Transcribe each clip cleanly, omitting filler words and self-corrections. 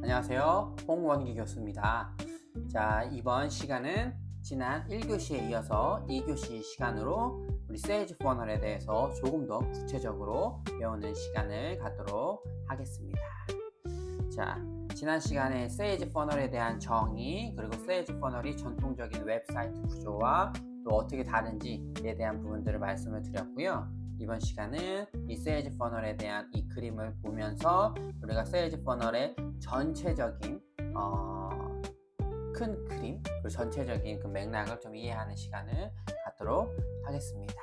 안녕하세요. 홍원기 교수입니다. 자, 이번 시간은 지난 1교시에 이어서 2교시 시간으로 우리 세일즈 퍼널에 대해서 조금 더 구체적으로 배우는 시간을 갖도록 하겠습니다. 자, 지난 시간에 세일즈 퍼널에 대한 정의, 그리고 세일즈 퍼널이 전통적인 웹사이트 구조와 또 어떻게 다른지에 대한 부분들을 말씀을 드렸고요. 이번 시간은 이 세일즈 퍼널에 대한 이 그림을 보면서 우리가 세일즈 퍼널의 전체적인 큰 그림, 그리고 전체적인 그 맥락을 좀 이해하는 시간을 갖도록 하겠습니다.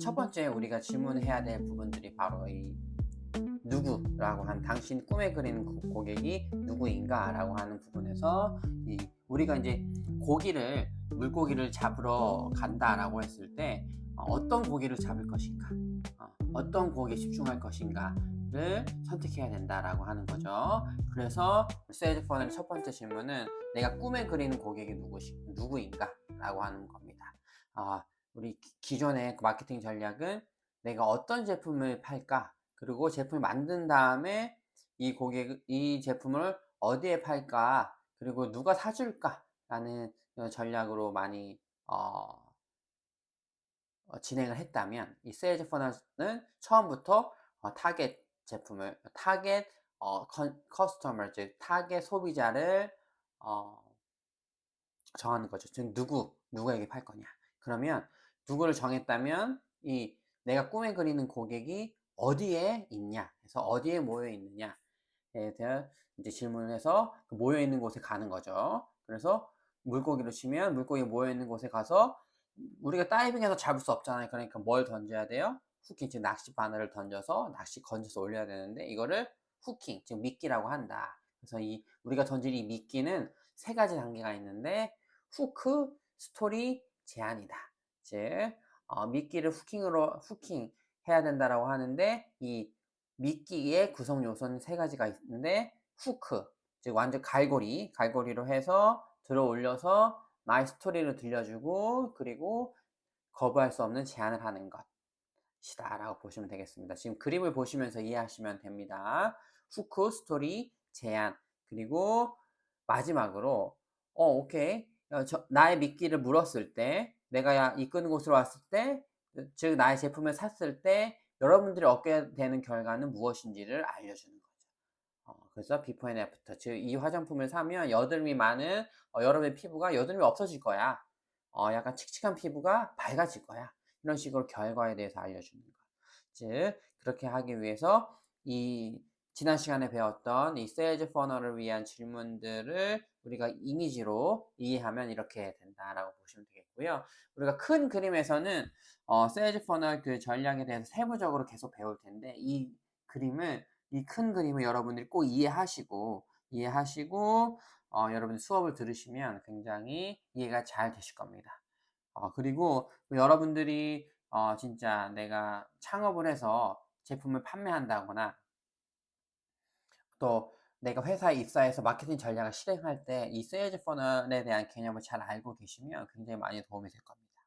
첫 번째 우리가 질문해야 될 부분들이 바로 이 누구라고 한 당신 꿈에 그리는 고객이 누구인가 라고 하는 부분에서 우리가 이제 물고기를 잡으러 간다라고 했을 때 어떤 고기를 잡을 것인가, 어떤 고기에 집중할 것인가를 선택해야 된다라고 하는 거죠. 그래서 세일즈 퍼널의 첫 번째 질문은 내가 꿈에 그리는 고객이 누구인가 라고 하는 겁니다. 우리 기존의 마케팅 전략은 내가 어떤 제품을 팔까, 그리고 제품을 만든 다음에 이 제품을 어디에 팔까, 그리고 누가 사줄까 라는 전략으로 많이 진행을 했다면, 이 세일즈 퍼널은 처음부터 타겟 제품을, 타겟 커스터머, 즉 타겟 소비자를 정하는 거죠. 즉 누구에게 팔 거냐. 그러면 누구를 정했다면 내가 꿈에 그리는 고객이 어디에 있냐, 그래서 어디에 모여 있느냐에 대한 이제 질문을 해서 그 모여 있는 곳에 가는 거죠. 그래서 물고기로 치면 물고기 모여 있는 곳에 가서 우리가 다이빙해서 잡을 수 없잖아요. 그러니까 뭘 던져야 돼요? 후킹, 즉 낚시 바늘을 던져서 낚시 건져서 올려야 되는데, 이거를 후킹, 즉 미끼라고 한다. 그래서 우리가 던질 이 미끼는 세 가지 단계가 있는데, 후크, 스토리, 제안이다. 즉 미끼를 후킹 해야 된다라고 하는데, 이 미끼의 구성 요소는 세 가지가 있는데, 후크, 즉 완전 갈고리로 해서 들어 올려서 나의 스토리를 들려주고, 그리고 거부할 수 없는 제안을 하는 것이다 라고 보시면 되겠습니다. 지금 그림을 보시면서 이해하시면 됩니다. 후크, 스토리, 제안, 그리고 마지막으로 오케이, 나의 미끼를 물었을 때, 내가 이끄는 곳으로 왔을 때, 즉 나의 제품을 샀을 때 여러분들이 얻게 되는 결과는 무엇인지를 알려주는 거죠. 그래서 비포 앤 애프터, 즉 이 화장품을 사면 여드름이 많은 여러분의 피부가 여드름이 없어질 거야. 약간 칙칙한 피부가 밝아질 거야. 이런 식으로 결과에 대해서 알려주는 거. 즉 그렇게 하기 위해서 지난 시간에 배웠던 이 세일즈 퍼널을 위한 질문들을 우리가 이미지로 이해하면 이렇게 된다라고 보시면 되겠고요. 우리가 큰 그림에서는 세일즈 퍼널 그 전략에 대해서 세부적으로 계속 배울 텐데, 이 큰 그림을 여러분들이 꼭 이해하시고 여러분 수업을 들으시면 굉장히 이해가 잘 되실 겁니다. 그리고 여러분들이 진짜 내가 창업을 해서 제품을 판매한다거나, 또 내가 회사에 입사해서 마케팅 전략을 실행할 때 이 세일즈 퍼널에 대한 개념을 잘 알고 계시면 굉장히 많이 도움이 될 겁니다.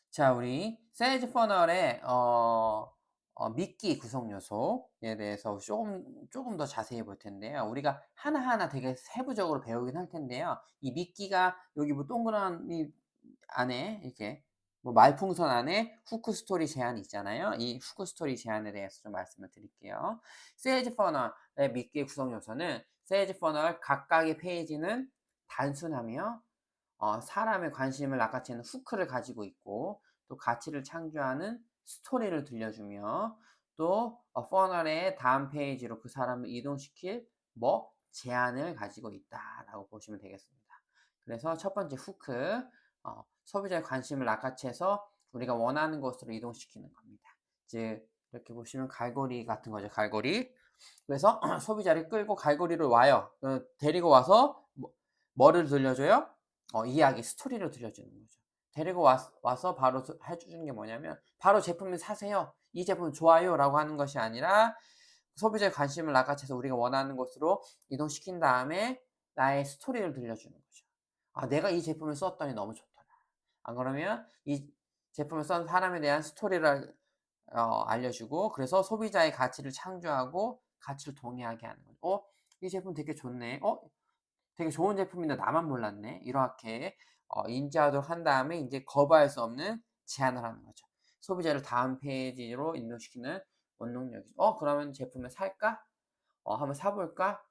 자, 우리 세일즈 퍼널의 미끼 구성 요소에 대해서 조금 더 자세히 볼 텐데요. 우리가 하나하나 되게 세부적으로 배우긴 할 텐데요. 이 미끼가 여기 뭐 동그라미 안에 이렇게 뭐 말풍선 안에 후크 스토리 제안이 있잖아요. 이 후크 스토리 제안에 대해서 좀 말씀을 드릴게요. 세일즈 퍼널의 미끼 구성 요소는, 세일즈 퍼널 각각의 페이지는 단순하며 사람의 관심을 낚아채는 후크를 가지고 있고, 또 가치를 창조하는 스토리를 들려주며, 또 퍼널의 다음 페이지로 그 사람을 이동시킬 제안을 가지고 있다라고 보시면 되겠습니다. 그래서 첫 번째 후크, 소비자의 관심을 낚아채서 우리가 원하는 곳으로 이동시키는 겁니다. 즉 이렇게 보시면 갈고리 같은 거죠. 갈고리. 그래서 소비자를 끌고 갈고리를 와요. 데리고 와서 뭐를 들려줘요? 이야기, 스토리를 들려주는 거죠. 데리고 와서 바로 해주는 게 뭐냐면, 바로 제품을 사세요, 이 제품 좋아요 라고 하는 것이 아니라, 소비자의 관심을 낚아채서 우리가 원하는 곳으로 이동시킨 다음에 나의 스토리를 들려주는 거죠. 내가 이 제품을 썼더니 너무 좋더라. 안 그러면 이 제품을 쓴 사람에 대한 스토리를 알려주고, 그래서 소비자의 가치를 창조하고 가치를 동의하게 하는 거죠. 이 제품 되게 좋네. 되게 좋은 제품인데 나만 몰랐네. 이렇게 인지하도록 한 다음에 이제 거부할 수 없는 제안을 하는 거죠. 소비자를 다음 페이지로 인도시키는 원동력이죠. 그러면 제품을 살까? 한번 사볼까?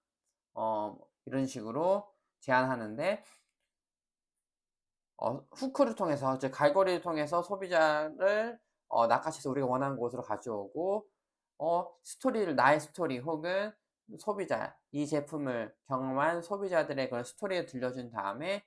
이런 식으로 제안하는데, 후크를 통해서, 즉 갈고리를 통해서 소비자를 낚아채서 우리가 원하는 곳으로 가져오고, 나의 스토리 혹은 소비자, 이 제품을 경험한 소비자들의 그런 스토리를 들려준 다음에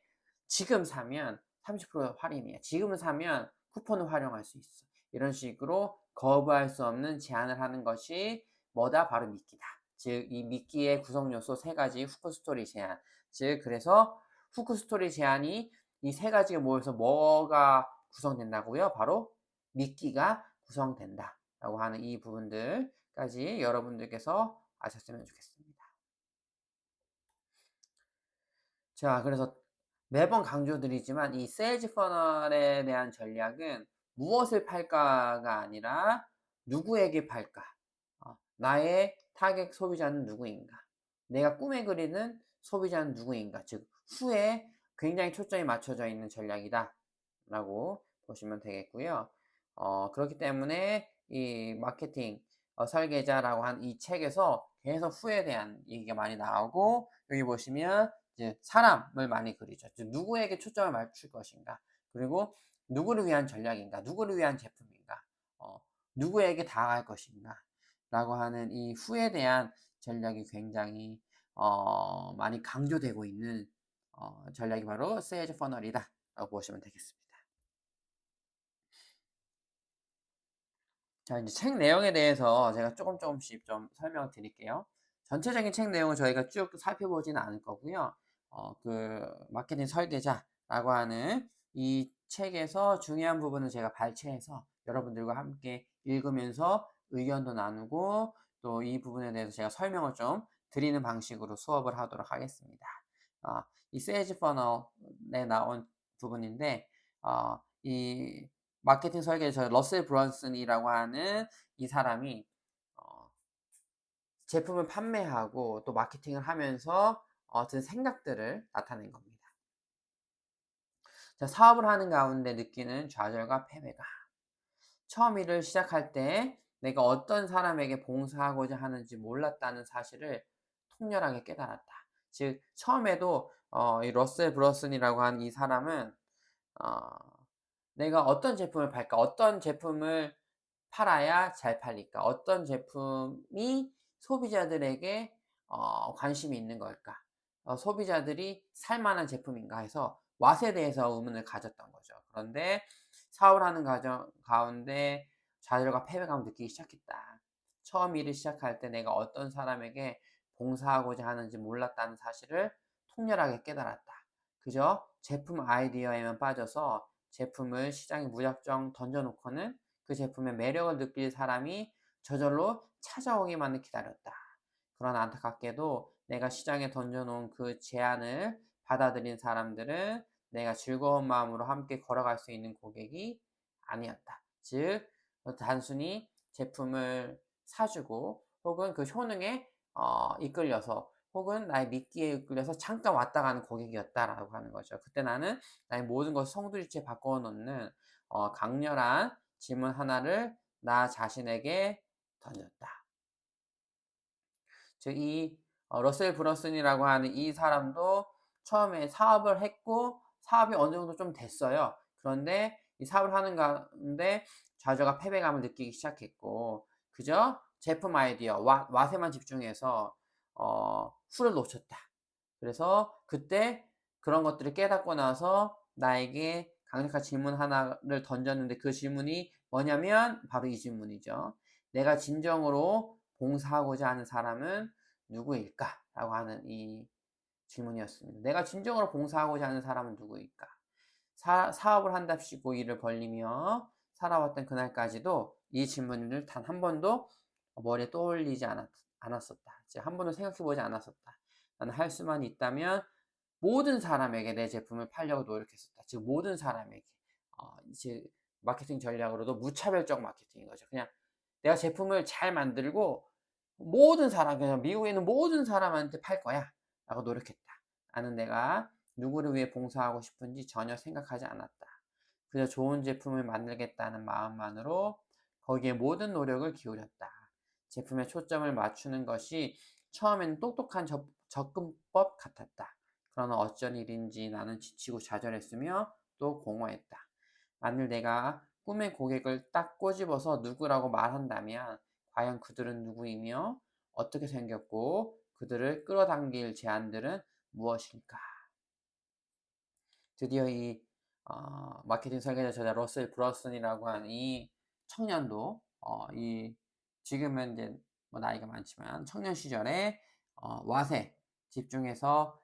지금 사면 30% 할인이야. 지금 사면 쿠폰을 활용할 수 있어. 이런 식으로 거부할 수 없는 제안을 하는 것이 뭐다? 바로 미끼다. 즉, 이 미끼의 구성 요소 세 가지 후크 스토리 제안. 즉, 그래서 후크 스토리 제안이 이 세 가지가 모여서 뭐가 구성된다고요? 바로 미끼가 구성된다. 라고 하는 이 부분들까지 여러분들께서 아셨으면 좋겠습니다. 자, 그래서 매번 강조드리지만 이 세일즈 퍼널에 대한 전략은 무엇을 팔까가 아니라 누구에게 팔까? 나의 타겟 소비자는 누구인가? 내가 꿈에 그리는 소비자는 누구인가? 즉, 후에 굉장히 초점이 맞춰져 있는 전략이다. 라고 보시면 되겠고요. 그렇기 때문에 이 마케팅 설계자라고 한 이 책에서 계속 후에 대한 얘기가 많이 나오고, 여기 보시면 이제 사람을 많이 그리죠. 즉, 누구에게 초점을 맞출 것인가? 그리고 누구를 위한 전략인가? 누구를 위한 제품인가? 누구에게 다가갈 것인가? 라고 하는 이 후에 대한 전략이 굉장히 많이 강조되고 있는 전략이 바로 세일즈 퍼널이다 라고 보시면 되겠습니다. 자, 이제 책 내용에 대해서 제가 조금씩 좀 설명을 드릴게요. 전체적인 책 내용을 저희가 쭉 살펴보지는 않을 거고요. 그 마케팅 설계자라고 하는 이 책에서 중요한 부분을 제가 발췌해서 여러분들과 함께 읽으면서 의견도 나누고 또 이 부분에 대해서 제가 설명을 좀 드리는 방식으로 수업을 하도록 하겠습니다. 이 세일즈 퍼널에 나온 부분인데, 이 마케팅 설계자 러셀 브런슨이라고 하는 이 사람이 제품을 판매하고 또 마케팅을 하면서 든 생각들을 나타낸 겁니다. 자, 사업을 하는 가운데 느끼는 좌절과 패배가 처음 일을 시작할 때 내가 어떤 사람에게 봉사하고자 하는지 몰랐다는 사실을 통렬하게 깨달았다. 즉 처음에도 이 러셀 브런슨이라고 하는 이 사람은 어, 내가 어떤 제품을 팔까? 어떤 제품을 팔아야 잘 팔릴까? 어떤 제품이 소비자들에게 관심이 있는 걸까? 소비자들이 살 만한 제품인가 해서 왓에 대해서 의문을 가졌던 거죠. 그런데 사업을 하는 과정 가운데 좌절과 패배감을 느끼기 시작했다. 처음 일을 시작할 때 내가 어떤 사람에게 봉사하고자 하는지 몰랐다는 사실을 통렬하게 깨달았다. 그저 제품 아이디어에만 빠져서 제품을 시장에 무작정 던져놓고는 그 제품의 매력을 느낄 사람이 저절로 찾아오기만을 기다렸다. 그러나 안타깝게도 내가 시장에 던져놓은 그 제안을 받아들인 사람들은 내가 즐거운 마음으로 함께 걸어갈 수 있는 고객이 아니었다. 즉, 단순히 제품을 사주고 혹은 그 효능에 이끌려서 혹은 나의 미끼에 이끌려서 잠깐 왔다 가는 고객이었다라고 하는 거죠. 그때 나는 나의 모든 것을 송두리째 바꿔 놓는 강렬한 질문 하나를 나 자신에게 던졌다. 즉, 이 러셀 브런슨이라고 하는 이 사람도 처음에 사업을 했고 사업이 어느 정도 좀 됐어요. 그런데 이 사업을 하는 가운데 좌절과 패배감을 느끼기 시작했고 그저 제품 아이디어, 왓에만 집중해서 후를 놓쳤다. 그래서 그때 그런 것들을 깨닫고 나서 나에게 강력한 질문 하나를 던졌는데 그 질문이 뭐냐면 바로 이 질문이죠. 내가 진정으로 봉사하고자 하는 사람은 누구일까? 라고 하는 이 질문이었습니다. 내가 진정으로 봉사하고자 하는 사람은 누구일까? 사업을 한답시고 일을 벌리며 살아왔던 그날까지도 이 질문을 단 한 번도 머리에 떠올리지 않았었다. 한 번도 생각해보지 않았었다. 나는 할 수만 있다면 모든 사람에게 내 제품을 팔려고 노력했었다. 즉 모든 사람에게 이제 마케팅 전략으로도 무차별적 마케팅인 거죠. 그냥 내가 제품을 잘 만들고 모든 사람, 그냥 미국에 있는 모든 사람한테 팔 거야 라고 노력했다. 나는 내가 누구를 위해 봉사하고 싶은지 전혀 생각하지 않았다. 그저 좋은 제품을 만들겠다는 마음만으로 거기에 모든 노력을 기울였다. 제품에 초점을 맞추는 것이 처음에는 똑똑한 접근법 같았다. 그러나 어쩐 일인지 나는 지치고 좌절했으며 또 공허했다. 만일 내가 꿈의 고객을 딱 꼬집어서 누구라고 말한다면 과연 그들은 누구이며 어떻게 생겼고 그들을 끌어당길 제안들은 무엇일까? 드디어 이 마케팅 설계자 저자 러셀 브런슨이라고 하는 이 청년도 이 지금은 이제 뭐 나이가 많지만 청년 시절에 와세 집중해서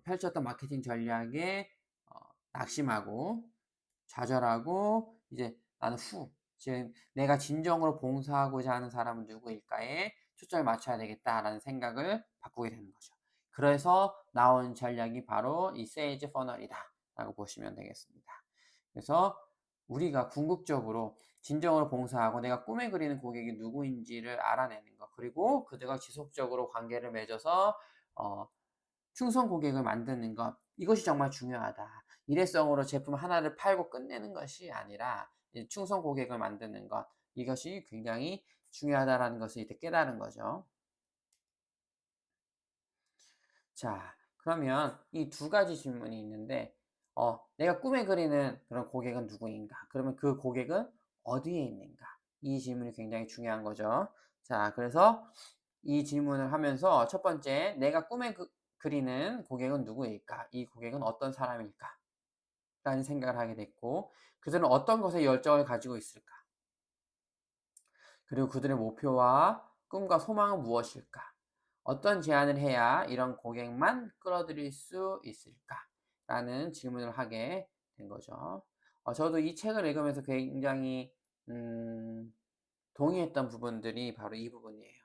펼쳤던 마케팅 전략에 낙심하고 좌절하고 이제 나는 지금 내가 진정으로 봉사하고자 하는 사람은 누구일까에 초점을 맞춰야 되겠다라는 생각을 바꾸게 되는 거죠. 그래서 나온 전략이 바로 이 세일즈 퍼널이다 라고 보시면 되겠습니다. 그래서 우리가 궁극적으로 진정으로 봉사하고 내가 꿈에 그리는 고객이 누구인지를 알아내는 것, 그리고 그들과 지속적으로 관계를 맺어서 충성 고객을 만드는 것, 이것이 정말 중요하다. 일회성으로 제품 하나를 팔고 끝내는 것이 아니라 충성 고객을 만드는 것, 이것이 굉장히 중요하다는 것을 이때 깨달은 거죠. 자, 그러면 이 두 가지 질문이 있는데 내가 꿈에 그리는 그런 고객은 누구인가? 그러면 그 고객은 어디에 있는가? 이 질문이 굉장히 중요한 거죠. 자, 그래서 이 질문을 하면서 첫 번째, 내가 꿈에 그리는 고객은 누구일까? 이 고객은 어떤 사람일까? 라는 생각을 하게 됐고, 그들은 어떤 것에 열정을 가지고 있을까? 그리고 그들의 목표와 꿈과 소망은 무엇일까? 어떤 제안을 해야 이런 고객만 끌어들일 수 있을까? 라는 질문을 하게 된 거죠. 저도 이 책을 읽으면서 굉장히 동의했던 부분들이 바로 이 부분이에요.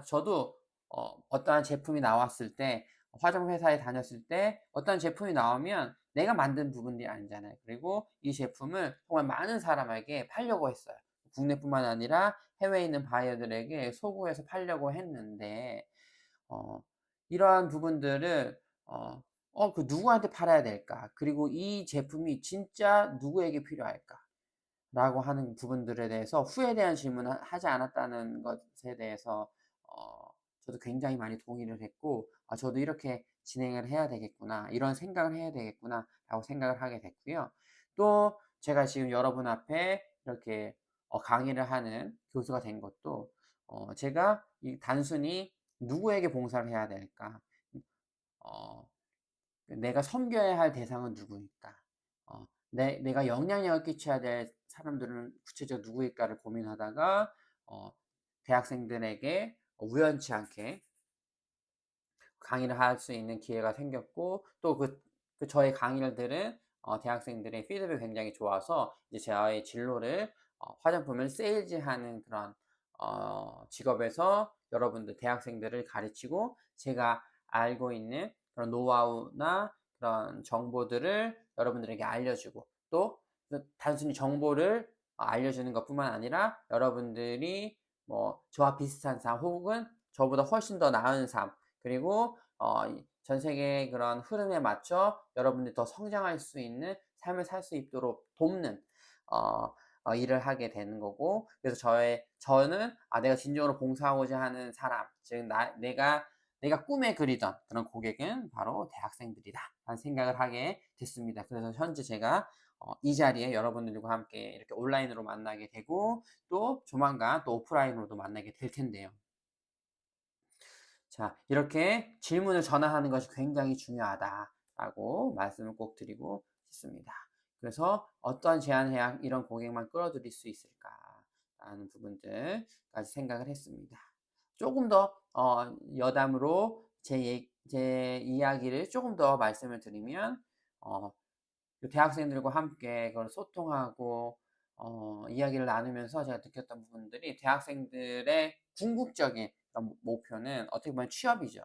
저도 어떠한 제품이 나왔을 때, 화장 회사에 다녔을 때 어떤 제품이 나오면 내가 만든 부분들이 아니잖아요. 그리고 이 제품을 정말 많은 사람에게 팔려고 했어요. 국내뿐만 아니라 해외에 있는 바이어들에게 소구해서 팔려고 했는데 어, 이러한 부분들을 그 누구한테 팔아야 될까? 그리고 이 제품이 진짜 누구에게 필요할까? 라고 하는 부분들에 대해서 후에 대한 질문을 하지 않았다는 것에 대해서 저도 굉장히 많이 동의를 했고, 저도 이렇게 진행을 해야 되겠구나, 이런 생각을 해야 되겠구나 라고 생각을 하게 됐고요. 또 제가 지금 여러분 앞에 이렇게 강의를 하는 교수가 된 것도 제가 단순히 누구에게 봉사를 해야 될까, 어, 내가 섬겨야 할 대상은 누구일까? 내가 영향력을 끼쳐야 될 사람들은 구체적으로 누구일까를 고민하다가 대학생들에게 우연치 않게 강의를 할 수 있는 기회가 생겼고, 또 저의 강의를 들은 대학생들의 피드백이 굉장히 좋아서 이제 저의 진로를 화장품을 세일즈하는 그런 직업에서 여러분들 대학생들을 가르치고 제가 알고 있는 그런 노하우나 그런 정보들을 여러분들에게 알려주고, 또 단순히 정보를 알려주는 것뿐만 아니라 여러분들이 뭐 저와 비슷한 삶 혹은 저보다 훨씬 더 나은 삶, 그리고 전 세계의 그런 흐름에 맞춰 여러분들이 더 성장할 수 있는 삶을 살 수 있도록 돕는 일을 하게 되는 거고, 그래서 저는 내가 진정으로 봉사하고자 하는 사람, 즉 내가 꿈에 그리던 그런 고객은 바로 대학생들이다 라는 생각을 하게 됐습니다. 그래서 현재 제가 이 자리에 여러분들과 함께 이렇게 온라인으로 만나게 되고, 또 조만간 또 오프라인으로도 만나게 될 텐데요. 자, 이렇게 질문을 전환하는 것이 굉장히 중요하다라고 말씀을 꼭 드리고 싶습니다. 그래서 어떠한 제안을 해야 이런 고객만 끌어들일 수 있을까라는 부분들까지 생각을 했습니다. 조금 더 여담으로 제 이야기를 조금 더 말씀을 드리면 대학생들과 함께 그걸 소통하고 이야기를 나누면서 제가 느꼈던 부분들이, 대학생들의 궁극적인 목표는 어떻게 보면 취업이죠.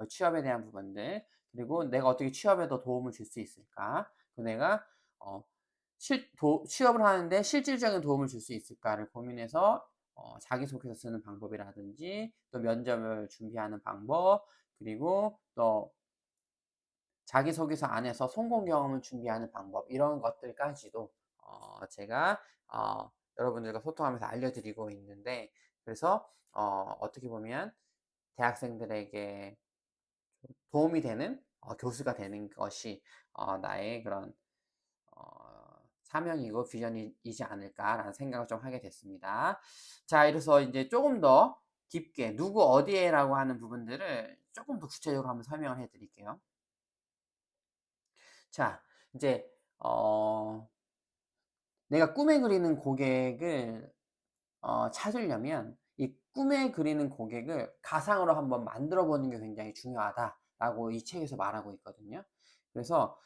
취업에 대한 부분들, 그리고 내가 어떻게 취업에 더 도움을 줄 수 있을까, 그리고 내가 취업을 하는데 실질적인 도움을 줄 수 있을까를 고민해서 자기소개서 쓰는 방법이라든지 또 면접을 준비하는 방법, 그리고 또 자기소개서 안에서 성공 경험을 준비하는 방법, 이런 것들까지도 제가 여러분들과 소통하면서 알려드리고 있는데, 그래서 어떻게 보면 대학생들에게 도움이 되는 교수가 되는 것이 나의 그런 사명이고 비전이지 않을까라는 생각을 좀 하게 됐습니다. 자, 이래서 이제 조금 더 깊게 누구 어디에라고 하는 부분들을 조금 더 구체적으로 한번 설명을 해 드릴게요. 자, 이제 내가 꿈에 그리는 고객을 찾으려면 이 꿈에 그리는 고객을 가상으로 한번 만들어 보는 게 굉장히 중요하다라고 이 책에서 말하고 있거든요. 그래서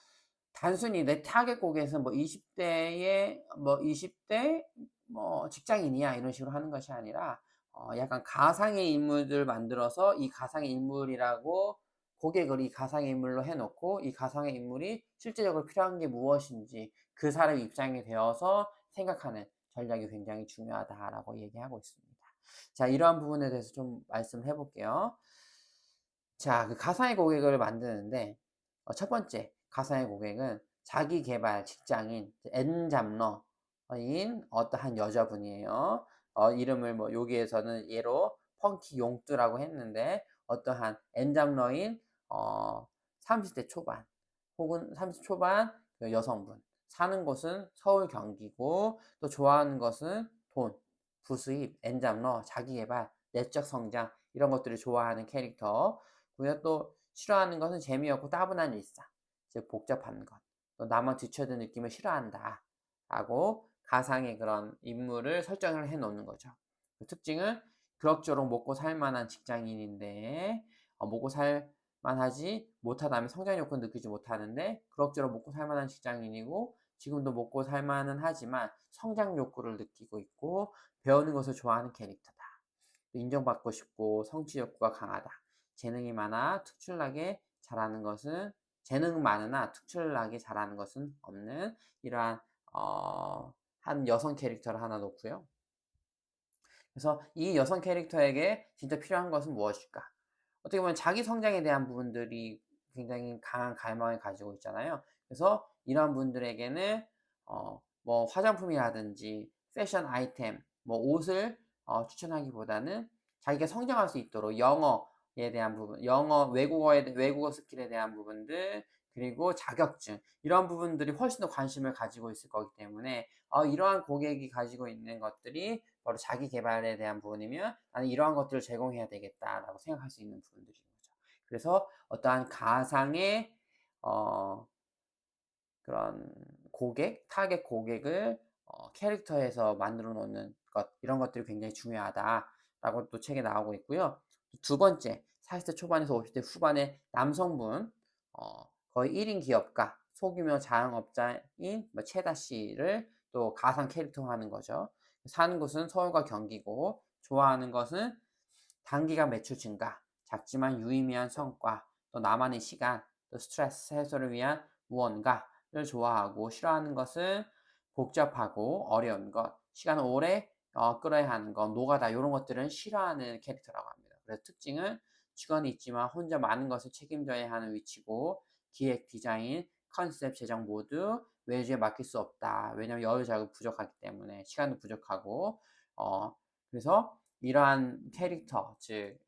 단순히 내 타겟 고객은 뭐 20대의 뭐 20대 뭐 직장인이야 이런 식으로 하는 것이 아니라 약간 가상의 인물들 만들어서 이 가상의 인물이라고 고객을 이 가상의 인물로 해 놓고 이 가상의 인물이 실제적으로 필요한 게 무엇인지 그 사람 입장이 되어서 생각하는 전략이 굉장히 중요하다라고 얘기하고 있습니다. 자, 이러한 부분에 대해서 좀 말씀을 해 볼게요. 자, 그 가상의 고객을 만드는데 첫 번째 가상의 고객은 자기 개발 직장인 엔잡러인 어떠한 여자분이에요. 이름을 뭐 여기에서는 예로 펑키 용뚜라고 했는데 어떠한 엔잡러인 30대 초반 혹은 30 초반 그 여성분, 사는 곳은 서울 경기고 또 좋아하는 것은 돈, 부수입, 엔잡러, 자기계발, 내적 성장 이런 것들을 좋아하는 캐릭터. 우리가 또 싫어하는 것은 재미없고 따분한 일상, 즉 복잡한 것, 또 나만 뒤처진 느낌을 싫어한다 라고 가상의 그런 인물을 설정을 해 놓는 거죠. 그 특징은 그럭저럭 먹고 살만한 직장인인데 먹고 살만하지 못하다면 성장 욕구는 느끼지 못하는데 그럭저럭 먹고 살만한 직장인이고 지금도 먹고 살만은 하지만 성장 욕구를 느끼고 있고 배우는 것을 좋아하는 캐릭터다. 인정받고 싶고 성취 욕구가 강하다. 재능이 많아 특출나게 잘하는 것은 재능 많으나 특출나게 잘하는 것은 없는 이러한 한 여성 캐릭터를 하나 놓고요. 그래서 이 여성 캐릭터에게 진짜 필요한 것은 무엇일까? 어떻게 보면 자기 성장에 대한 부분들이 굉장히 강한 갈망을 가지고 있잖아요. 그래서 이러한 분들에게는 뭐 화장품이라든지 패션 아이템, 뭐 옷을 추천하기보다는 자기가 성장할 수 있도록 영어에 대한 부분, 외국어 스킬에 대한 부분들, 그리고 자격증 이런 부분들이 훨씬 더 관심을 가지고 있을 거기 때문에 이러한 고객이 가지고 있는 것들이 바로 자기 개발에 대한 부분이면 나는 이러한 것들을 제공해야 되겠다라고 생각할 수 있는 부분들인 거죠. 그래서 어떠한 가상의 어, 그런 타겟 고객을 캐릭터에서 만들어 놓는 것, 이런 것들이 굉장히 중요하다라고 또 책에 나오고 있고요. 두 번째, 40대 초반에서 50대 후반의 남성분, 거의 1인 기업가, 소규모 자영업자인 뭐 채다 씨를 또 가상 캐릭터화하는 거죠. 사는 곳은 서울과 경기고 좋아하는 것은 단기간 매출 증가, 작지만 유의미한 성과, 또 나만의 시간, 또 스트레스 해소를 위한 무언가를 좋아하고 싫어하는 것은 복잡하고 어려운 것, 시간을 오래 끌어야 하는 것, 노가다 이런 것들은 싫어하는 캐릭터라고 합니다. 그래서 특징은 직원이 있지만 혼자 많은 것을 책임져야 하는 위치고 기획, 디자인, 컨셉, 제작 모두 외주에 맡길 수 없다. 왜냐하면 여유 자금 부족하기 때문에 시간도 부족하고 그래서 이러한 캐릭터, 즉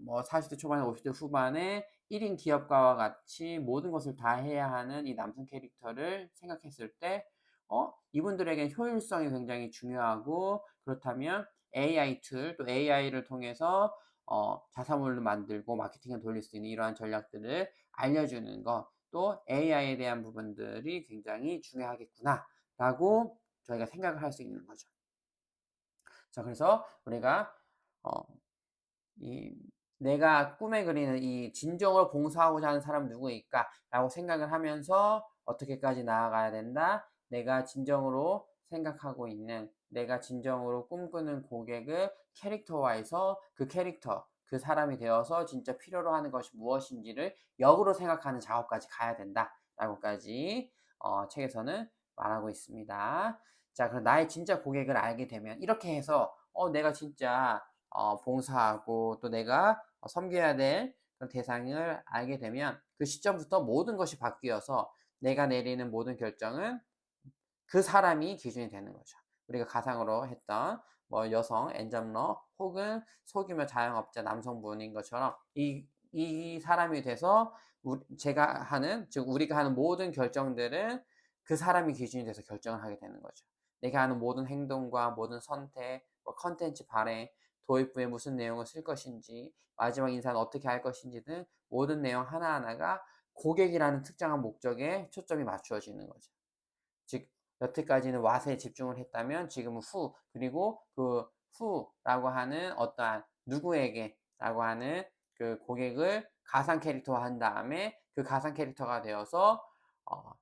뭐 40대 초반에 50대 후반에 1인 기업가와 같이 모든 것을 다 해야 하는 이 남성 캐릭터를 생각했을 때 이분들에겐 효율성이 굉장히 중요하고 그렇다면 AI 툴, 또 AI를 통해서 자사몰을 만들고 마케팅을 돌릴 수 있는 이러한 전략들을 알려주는 것, 또 AI에 대한 부분들이 굉장히 중요하겠구나라고 저희가 생각을 할 수 있는 거죠. 자, 그래서 우리가 어, 이 내가 꿈에 그리는 이 진정으로 봉사하고자 하는 사람 누구일까라고 생각을 하면서 어떻게까지 나아가야 된다. 내가 진정으로 생각하고 있는 내가 진정으로 꿈꾸는 고객을 캐릭터화해서 그 캐릭터 그 사람이 되어서 진짜 필요로 하는 것이 무엇인지를 역으로 생각하는 작업까지 가야 된다라고까지 책에서는 말하고 있습니다. 자, 그럼 나의 진짜 고객을 알게 되면 이렇게 해서 내가 진짜 봉사하고 또 내가 섬겨야 될 그런 대상을 알게 되면 그 시점부터 모든 것이 바뀌어서 내가 내리는 모든 결정은 그 사람이 기준이 되는 거죠. 우리가 가상으로 했던 뭐 여성 엔잡러 혹은 소규모 자영업자 남성분인 것처럼 이 사람이 돼서 제가 하는, 즉 우리가 하는 모든 결정들은 그 사람이 기준이 돼서 결정을 하게 되는 거죠. 내가 하는 모든 행동과 모든 선택, 뭐 컨텐츠 발행, 도입부에 무슨 내용을 쓸 것인지, 마지막 인사는 어떻게 할 것인지 등 모든 내용 하나하나가 고객이라는 특정한 목적에 초점이 맞추어지는 거죠. 즉 여태까지는 왓에 집중을 했다면 지금은 후, 그리고 그 후라고 하는 어떠한 누구에게 라고 하는 그 고객을 가상 캐릭터화한 다음에 그 가상 캐릭터가 되어서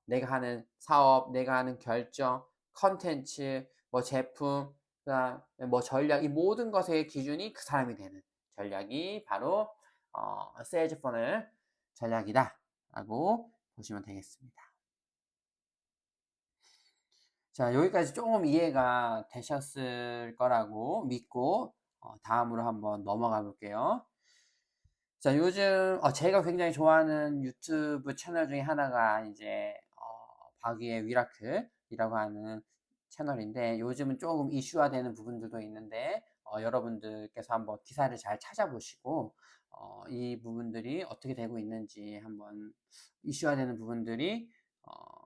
내가 하는 사업, 내가 하는 결정, 컨텐츠, 뭐 제품, 그다음 뭐 전략, 이 모든 것의 기준이 그 사람이 되는 전략이 바로 세일즈 퍼널 전략이다 라고 보시면 되겠습니다. 자, 여기까지 조금 이해가 되셨을 거라고 믿고 다음으로 한번 넘어가 볼게요. 자, 요즘 제가 굉장히 좋아하는 유튜브 채널 중에 하나가 이제 박위의 위라클이라고 하는 채널인데, 요즘은 조금 이슈화되는 부분들도 있는데 여러분들께서 한번 기사를 잘 찾아보시고 이 부분들이 어떻게 되고 있는지, 한번 이슈화되는 부분들이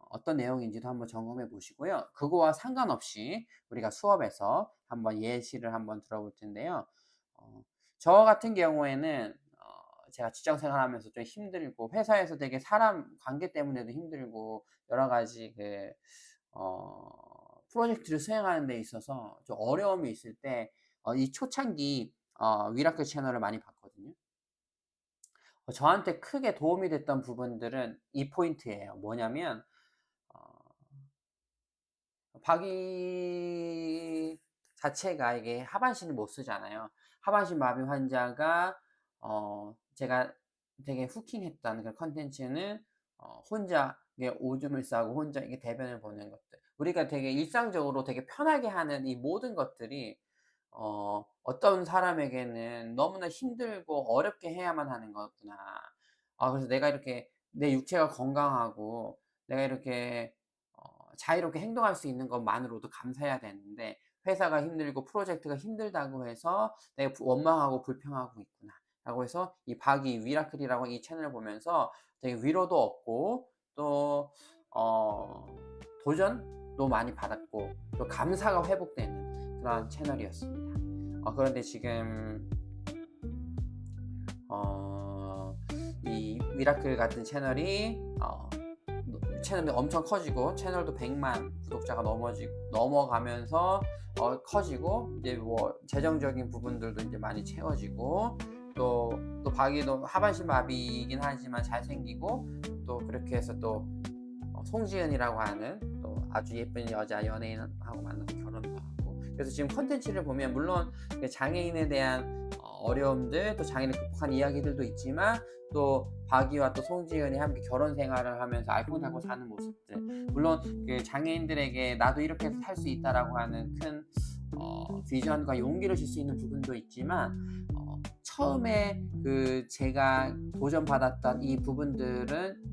어떤 내용인지도 한번 점검해 보시고요. 그거와 상관없이 우리가 수업에서 한번 예시를 한번 들어볼 텐데요. 저 같은 경우에는 제가 직장 생활하면서 좀 힘들고 회사에서 되게 사람 관계 때문에도 힘들고 여러 가지 프로젝트를 수행하는 데 있어서 좀 어려움이 있을 때 이 초창기 위라클 채널을 많이 봤거든요. 저한테 크게 도움이 됐던 부분들은 이 포인트예요. 뭐냐면 박이 자체가 이게 하반신을 못 쓰잖아요. 하반신 마비 환자가 제가 되게 후킹했던 그 컨텐츠는 혼자 이게 오줌을 싸고 혼자 이게 대변을 보는 것들. 우리가 되게 일상적으로 되게 편하게 하는 이 모든 것들이 어떤 사람에게는 너무나 힘들고 어렵게 해야만 하는 거구나. 그래서 내가 이렇게 내 육체가 건강하고 내가 이렇게 자유롭게 행동할 수 있는 것만으로도 감사해야 되는데, 회사가 힘들고 프로젝트가 힘들다고 해서 내가 원망하고 불평하고 있구나 라고 해서 이 박이 위라클이라고 이 채널을 보면서 되게 위로도 얻고 또 도전도 많이 받았고 또 감사가 회복되는 그런 채널이었습니다. 그런데 지금 이 위라클 같은 채널이 채널이 엄청 커지고 채널도 100만 구독자가 넘어가면서 커지고 이제 뭐 재정적인 부분들도 이제 많이 채워지고 또 박이도 하반신 마비이긴 하지만 잘생기고 또 그렇게 해서 또 송지은이라고 하는 또 아주 예쁜 여자 연예인하고 만나서 결혼도 하고, 그래서 지금 컨텐츠를 보면 물론 장애인에 대한 어려움들, 또 장애인을 극복한 이야기들도 있지만 또 박이와 또 송지은이 함께 결혼 생활을 하면서 알콩달콩 사는 모습들, 물론 그 장애인들에게 나도 이렇게 살 수 있다라고 하는 큰 비전과 용기를 줄 수 있는 부분도 있지만 처음에 제가 도전받았던 이 부분들은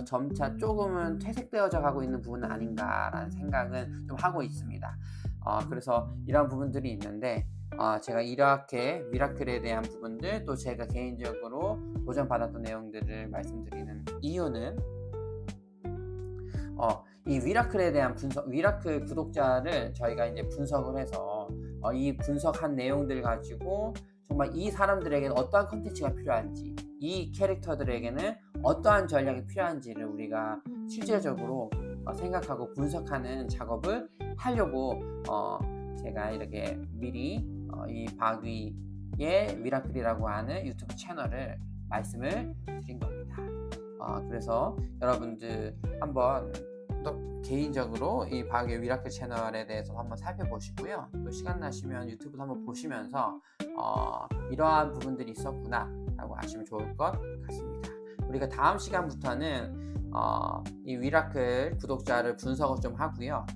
점차 조금은 퇴색되어져 가고 있는 부분은 아닌가라는 생각은 좀 하고 있습니다. 그래서 이런 부분들이 있는데 제가 이렇게 미라클에 대한 부분들, 또 제가 개인적으로 도전받았던 내용들을 말씀드리는 이유는 이 위라클에 대한 위라클 구독자를 저희가 이제 분석을 해서 이 분석한 내용들 가지고 정말 이 사람들에게는 어떠한 컨텐츠가 필요한지, 이 캐릭터들에게는 어떠한 전략이 필요한지를 우리가 실질적으로 생각하고 분석하는 작업을 하려고 제가 이렇게 미리 이 박위의 위라클이라고 하는 유튜브 채널을 말씀을 드린 겁니다. 그래서 여러분들 한번 또 개인적으로 이 박위의 위라클 채널에 대해서 한번 살펴보시고요. 또 시간 나시면 유튜브도 한번 보시면서 이러한 부분들이 있었구나 라고 아시면 좋을 것 같습니다. 우리가 다음 시간부터는 이 위라클 구독자를 분석을 좀 하고요.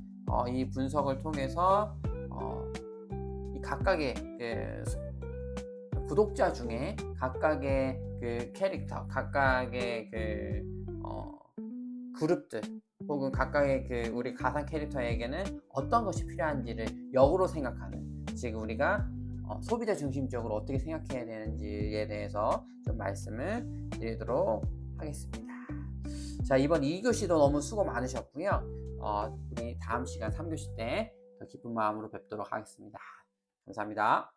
이 분석을 통해서 각각의 구독자 중에 각각의 캐릭터, 각각의 그룹들 혹은 각각의 우리 가상 캐릭터에게는 어떤 것이 필요한지를 역으로 생각하는, 지금 우리가 소비자 중심적으로 어떻게 생각해야 되는지에 대해서 좀 말씀을 드리도록 하겠습니다. 자, 이번 2교시도 너무 수고 많으셨고요. 우리 다음 시간 3교시 때 더 기쁜 마음으로 뵙도록 하겠습니다. 감사합니다.